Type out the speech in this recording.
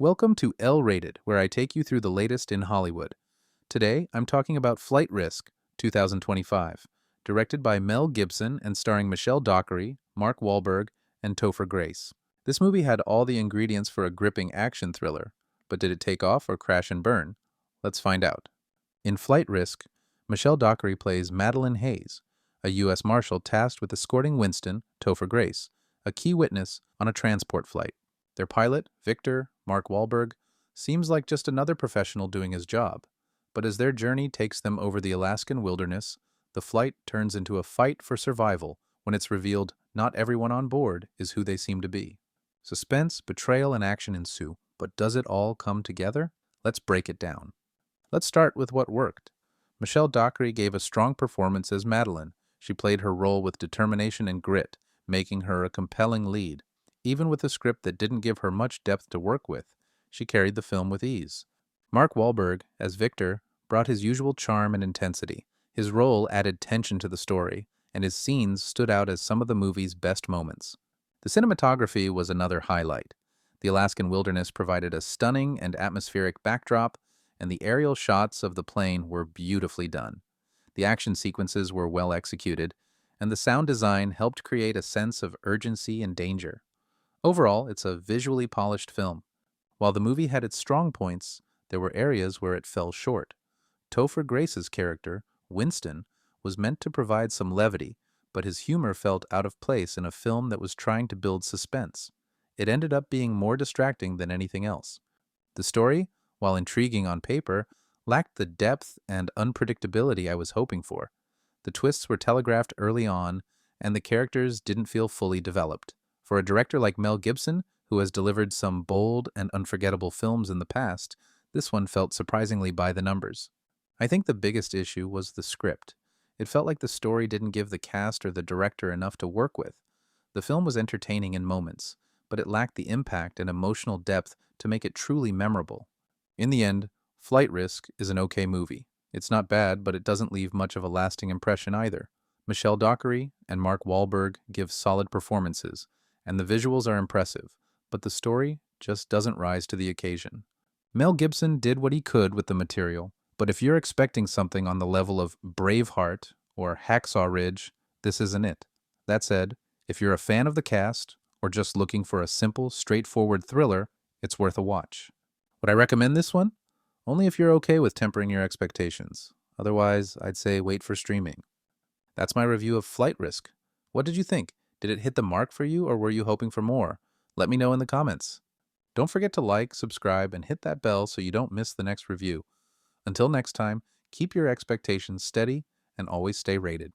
Welcome to L-Rated, where I take you through the latest in Hollywood. Today, I'm talking about Flight Risk, 2025, directed by Mel Gibson and starring Michelle Dockery, Mark Wahlberg, and Topher Grace. This movie had all the ingredients for a gripping action thriller, but did it take off or crash and burn? Let's find out. In Flight Risk, Michelle Dockery plays Madeline Hayes, a U.S. Marshal tasked with escorting Winston, Topher Grace, a key witness, on a transport flight. Their pilot, Victor, Mark Wahlberg, seems like just another professional doing his job. But as their journey takes them over the Alaskan wilderness, the flight turns into a fight for survival when it's revealed not everyone on board is who they seem to be. Suspense, betrayal, and action ensue, but does it all come together? Let's break it down. Let's start with what worked. Michelle Dockery gave a strong performance as Madeline. She played her role with determination and grit, making her a compelling lead. Even with a script that didn't give her much depth to work with, she carried the film with ease. Mark Wahlberg, as Victor, brought his usual charm and intensity. His role added tension to the story, and his scenes stood out as some of the movie's best moments. The cinematography was another highlight. The Alaskan wilderness provided a stunning and atmospheric backdrop, and the aerial shots of the plane were beautifully done. The action sequences were well executed, and the sound design helped create a sense of urgency and danger. Overall, it's a visually polished film. While the movie had its strong points, there were areas where it fell short. Topher Grace's character, Winston, was meant to provide some levity, but his humor felt out of place in a film that was trying to build suspense. It ended up being more distracting than anything else. The story, while intriguing on paper, lacked the depth and unpredictability I was hoping for. The twists were telegraphed early on, and the characters didn't feel fully developed. For a director like Mel Gibson, who has delivered some bold and unforgettable films in the past, this one felt surprisingly by the numbers. I think the biggest issue was the script. It felt like the story didn't give the cast or the director enough to work with. The film was entertaining in moments, but it lacked the impact and emotional depth to make it truly memorable. In the end, Flight Risk is an okay movie. It's not bad, but it doesn't leave much of a lasting impression either. Michelle Dockery and Mark Wahlberg give solid performances, and the visuals are impressive, but the story just doesn't rise to the occasion. Mel Gibson did what he could with the material, but if you're expecting something on the level of Braveheart or Hacksaw Ridge, this isn't it. That said, if you're a fan of the cast, or just looking for a simple, straightforward thriller, it's worth a watch. Would I recommend this one? Only if you're okay with tempering your expectations. Otherwise, I'd say wait for streaming. That's my review of Flight Risk. What did you think? Did it hit the mark for you, or were you hoping for more? Let me know in the comments. Don't forget to like, subscribe, and hit that bell so you don't miss the next review. Until next time, keep your expectations steady and always stay rated.